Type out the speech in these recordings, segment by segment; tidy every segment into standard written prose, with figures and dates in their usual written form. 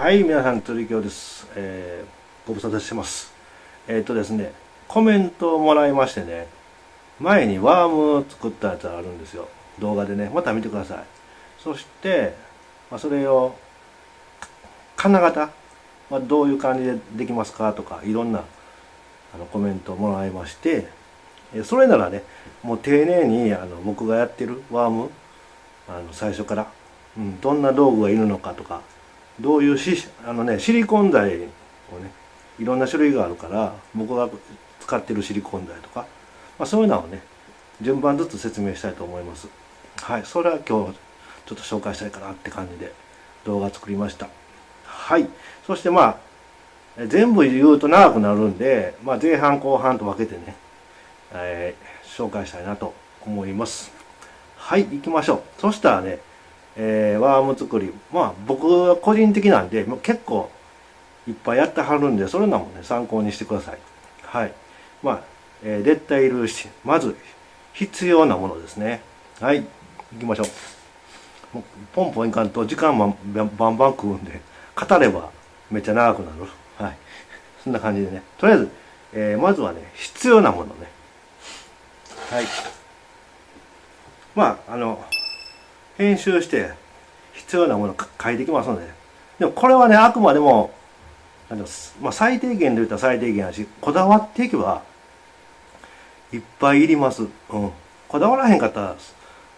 はい、皆さん、釣り京です。ご無沙汰してます。ですね、コメントをもらいましてね、前にワームを作ったやつがあるんですよ。動画でね、また見てください。そして、それを、金型はどういう感じでできますかとか、いろんなコメントをもらいまして、それならね、もう丁寧に僕がやってるワーム、最初から、どんな道具がいるのかとか、どういうシリコン材をね、いろんな種類があるから、僕が使ってるシリコン材とか、そういうのをね、順番ずつ説明したいと思います。はい、それは今日ちょっと紹介したいかなって感じで動画作りました。はい、そして全部言うと長くなるんで、前半後半と分けてね、紹介したいなと思います。はい、行きましょう。そしたらね、ワーム作り、僕は個人的なんで結構いっぱいやってはるんで、それなもね参考にしてください。はい、絶対いるし、まず必要なものですね。はい、行きましょう。もうポンポンいかんと時間バンバン食うんで、語ればめっちゃ長くなる。はい、そんな感じでね、とりあえず、まずはね、必要なものね。はい、編集して必要なものを書いてきますので、でもこれはね、あくまでも最低限で言ったら最低限やし、こだわっていけばいっぱいいります。こだわらへんかったら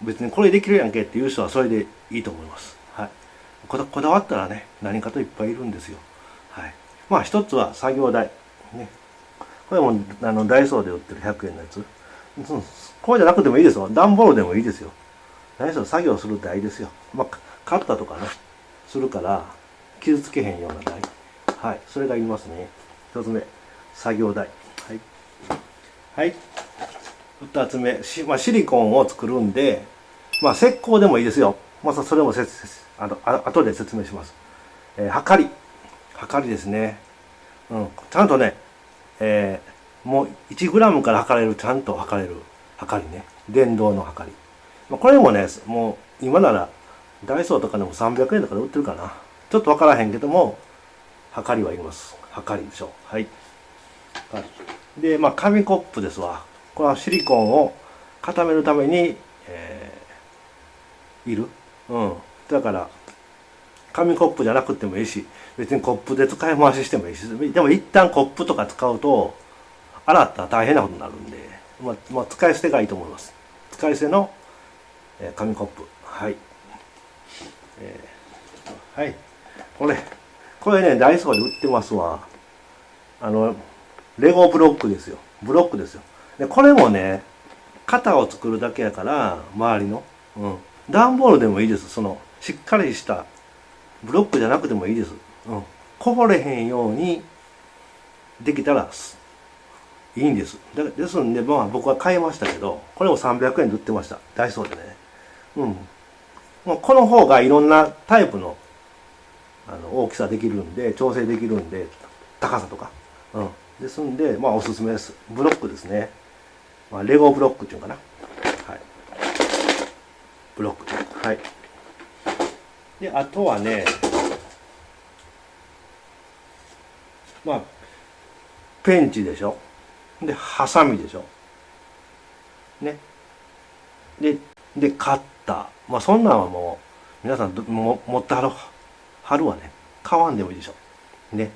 別にこれできるやんけっていう人はそれでいいと思います。はい、こだわったらね、何かといっぱいいるんですよ。はい、一つは作業台ね。これもダイソーで売ってる100円のやつ。これじゃなくてもいいですよ。段ボールでもいいですよ。何しろ作業する台ですよ。カッターとかね、するから傷つけへんような台。はい、それがいりますね。一つ目、作業台。はい。はい。二つ目、シリコンを作るんで、石膏でもいいですよ。それも後で説明します。はかりですね。ちゃんとね、もう1グラムから測れる、ちゃんと測れるはかりね。電動のはかり。これもね、もう今ならダイソーとかでも300円とかで売ってるかな。ちょっとわからへんけども、はかりはいります。はかりでしょう。はい。で、紙コップですわ。これはシリコンを固めるために、いる。だから、紙コップじゃなくてもいいし、別にコップで使い回ししてもいいし、でも一旦コップとか使うと、洗ったら大変なことになるんで、使い捨てがいいと思います。使い捨ての、紙コップ。はい。はい。これね、ダイソーで売ってますわ。レゴブロックですよ。ブロックですよ。で、これもね、型を作るだけやから、周りの。段ボールでもいいです。しっかりしたブロックじゃなくてもいいです。こぼれへんようにできたらいいんです。ですんで、僕は買いましたけど、これも300円で売ってました。ダイソーでね。この方がいろんなタイプの大きさできるんで、調整できるんで、高さとか。ですんで、おすすめです。ブロックですね。レゴブロックっていうかな。はい。ブロック。はい。で、あとはね、ペンチでしょ。で、ハサミでしょ。ね。で、カッター。そんなんはもう、皆さん持ってはるわね。買わんでもいいでしょ。ね。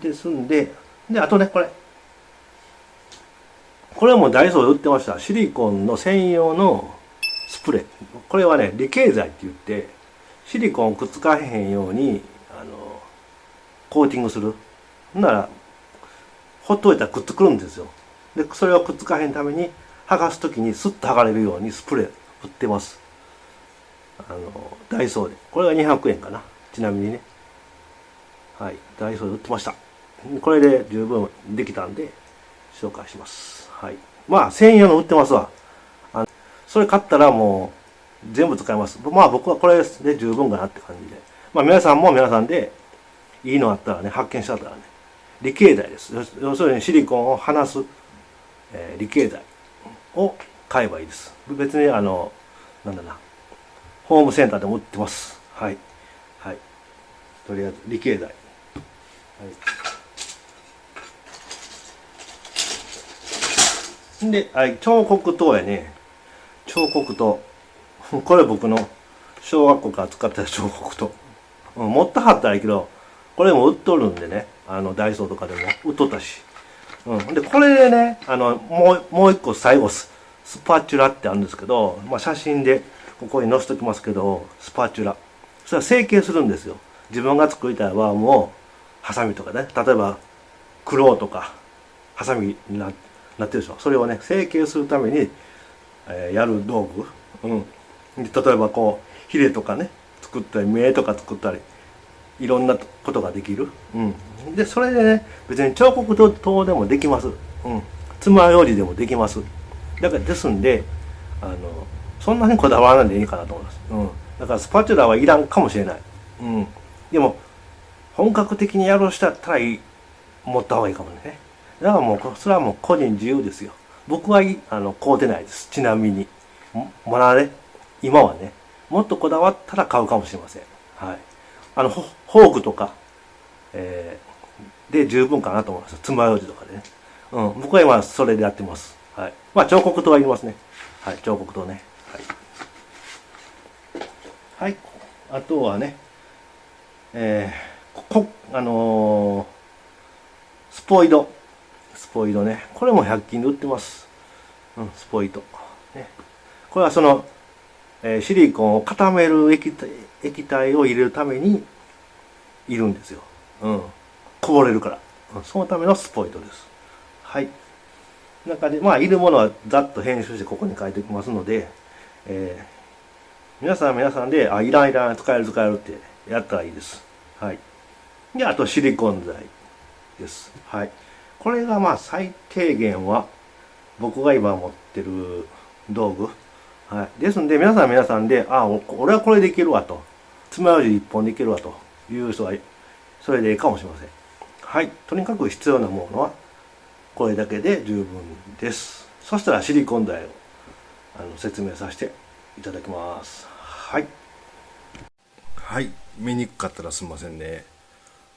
ですんで、あとね、これはもうダイソーで売ってました。シリコンの専用のスプレー。これはね、離型剤って言って、シリコンくっつかへんように、コーティングする。なら、ほっといたらくっつくるんですよ。で、それをくっつかへんために、剥がすときにスッと剥がれるようにスプレー売ってます。ダイソーで。これが200円かな。ちなみにね。はい。ダイソーで売ってました。これで十分できたんで、紹介します。はい。専用の売ってますわ。それ買ったらもう、全部使えます。僕はこれで十分かなって感じで。皆さんも皆さんで、いいのあったらね、発見しちゃったらね、離型剤です。要するにシリコンを離す、離型剤を買えばいいです。別にホームセンターでも売ってます。はい。はい。とりあえず理系台、はい、で、はい、彫刻刀やね。彫刻刀これ僕の小学校から使ってた彫刻刀、持ったはったらいいけど、これも売っとるんでね、ダイソーとかでも売っとったし、でこれでね、もう一個最後スパチュラってあるんですけど、まあ、写真でここに載せときますけど、スパチュラ、それは成形するんですよ。自分が作りたいワームをハサミとかね、例えばクロウとかハサミになってるでしょ。それをね成形するために、やる道具、例えばこうヒレとかね作ったり、目とか作ったり、いろんなことができる、でそれでね、別に彫刻刀でもできます、爪楊枝でもできます。だからですんで、そんなにこだわらないでいいかなと思います、だからスパチュラはいらんかもしれない、でも本格的にやろうしたら持った方がいいかもね。だからもうそれはもう個人自由ですよ。僕は買うてないです。ちなみにまだね、今はね、もっとこだわったら買うかもしれません。はい。フォークとか、で十分かなと思います。爪楊枝とかでね。僕は今それでやってます。はい。まあ彫刻刀はいりますね。はい、彫刻刀ね。はい。はい。あとはね、スポイド。スポイドね。これも100均で売ってます。スポイト。ね。これはシリコンを固める液体を入れるためにいるんですよ。こぼれるから。そのためのスポイトです。はい。中で、まあ、いるものはざっと編集してここに書いておきますので、皆さんで、いらん、使えるってやったらいいです。はい。で、あとシリコン剤です。はい。これがまあ最低限は僕が今持ってる道具。はい。ですんで、皆さんで、俺はこれでいけるわと。爪楊枝一本でいけるわという人は、それでいいかもしれません。はい。とにかく必要なものは、これだけで十分です。そしたらシリコン剤を説明させていただきます。はい。はい。見にくかったらすみませんね。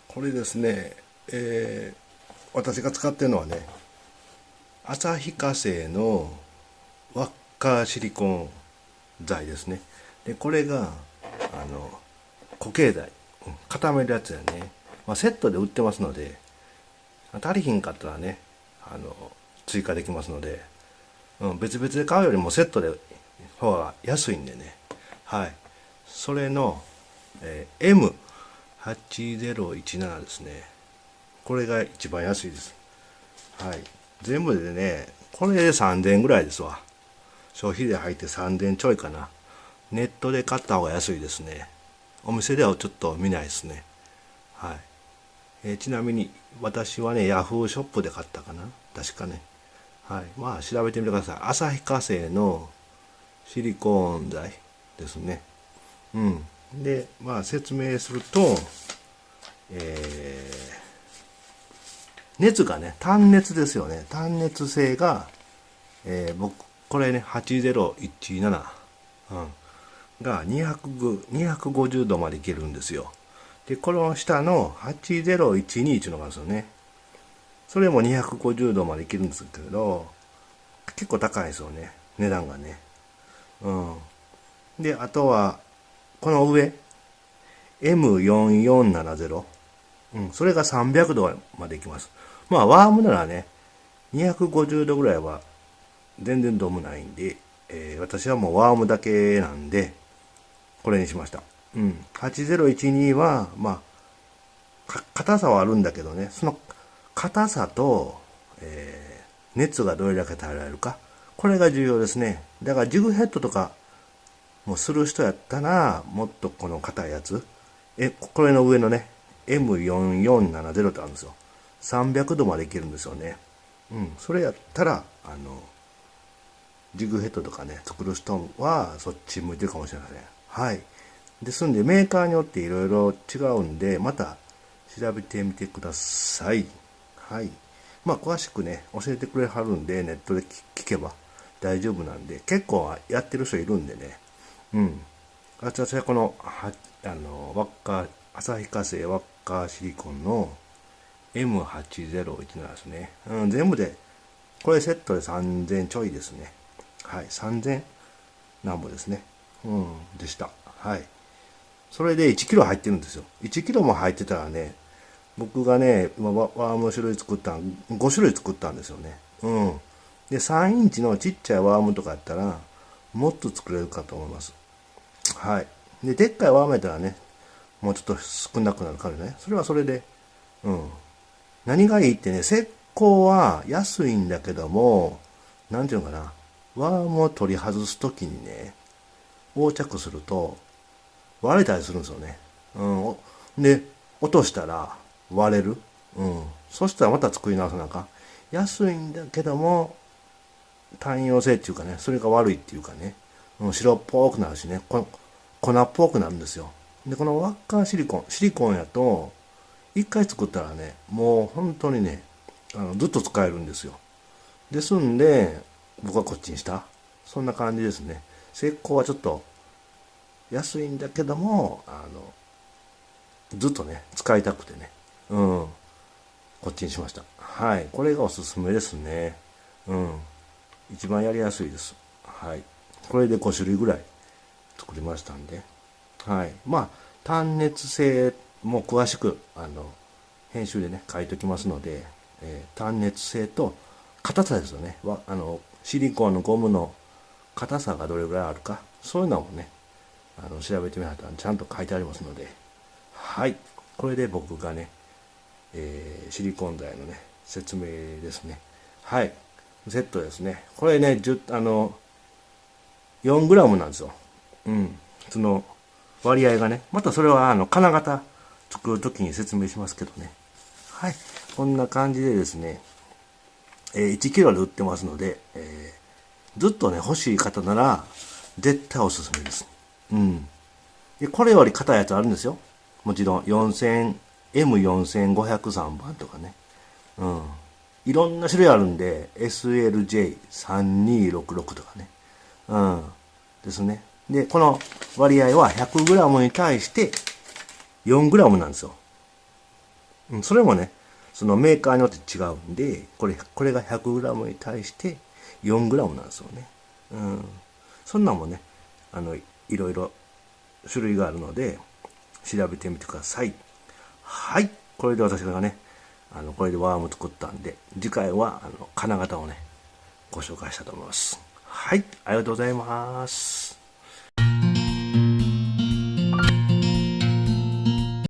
これですね、私が使ってるのはね、旭化成の輪っかシリコン材ですね。でこれが固形材、固めるやつやね、セットで売ってますので、足りひんかったらね追加できますので、別々で買うよりもセットで方が安いんでね。はい。それの、M8017 ですね。これが一番安いです。はい。全部でね、これで3000円ぐらいですわ。消費税入って3000円ちょいかな。ネットで買った方が安いですね。お店ではちょっと見ないですね。はい。ちなみに私はね、ヤフーショップで買ったかな。確かね。はい。まあ調べてみてください。旭化成のシリコーン剤ですね。で、まあ説明すると、熱がね、単熱ですよね。単熱性が、僕、これね、8017、が250度までいけるんですよ。で、この下の8012っていうのがあるんですよね。それも250度までいけるんですけど、結構高いですよね。値段がね。で、あとは、この上、M4470。それが300度までいきます。まあ、ワームならね、250度ぐらいは全然ドムないんで、私はもうワームだけなんで、これにしました。8012は、まあ、硬さはあるんだけどね、その硬さと、熱がどれだけ耐えられるか。これが重要ですね。だからジグヘッドとかもする人やったら、もっとこの硬いやつ。これの上のね、M4470 ってあるんですよ。300度までいけるんですよね。それやったら、ジグヘッドとかね、作る人はそっち向いてるかもしれません。はい。ですんで、メーカーによっていろいろ違うんで、また調べてみてください。はい。まあ、詳しくね、教えてくれはるんで、ネットで聞けば大丈夫なんで、結構やってる人いるんでね。私はこの、輪っか旭化成ワッカーシリコンの M801 なんですね。全部で、これセットで3000ちょいですね。はい、3000なんぼですね。でした。はい。それで1キロ入ってるんですよ。1キロも入ってたらね、僕がね、今ワーム種類作ったん、5種類作ったんですよね。で、3インチのちっちゃいワームとかやったら、もっと作れるかと思います。はい。で、でっかいワームやったらね、もうちょっと少なくなるからね。それはそれで、うん。何がいいってね、石膏は安いんだけども、なんていうのかな、ワームを取り外すときにね、横着すると割れたりするんですよね。で、落としたら割れる。そしたらまた作り直さなあかん。安いんだけども、単用性っていうかね、それが悪いっていうかね、白っぽくなるしね、粉っぽくなるんですよ。で、このワッカーシリコンやと、一回作ったらね、もう本当にね、ずっと使えるんですよ。ですんで、僕はこっちにした。そんな感じですね。石膏はちょっと安いんだけども、ずっとね、使いたくてね、こっちにしました。はい。これがおすすめですね。一番やりやすいです。はい。これで5種類ぐらい作りましたんで。はい。まあ、単熱性も詳しく、編集でね、書いときますので、単熱性と硬さですよね。シリコンのゴムの硬さがどれぐらいあるか、そういうのもね、調べてみたらちゃんと書いてありますので、はい。これで僕がね、シリコン材のね、説明ですね。はい。セットですね。これね、4グラムなんですよ。その割合がね。またそれは金型作るときに説明しますけどね。はい。こんな感じでですね、1キロで売ってますので、ずっとね、欲しい方なら、絶対おすすめです。で、これより硬いやつあるんですよ。もちろん、M4503 番とかね。いろんな種類あるんで、SLJ3266 とかね。ですね。で、この割合は 100g に対して 4g なんですよ。それもね、そのメーカーによって違うんで、これが 100g に対して 4g なんですよね。そんなんもね、いろいろ種類があるので、調べてみてください。はい。これで私がね、これでワーム作ったんで、次回は、金型をね、ご紹介したいと思います。はい。ありがとうございます。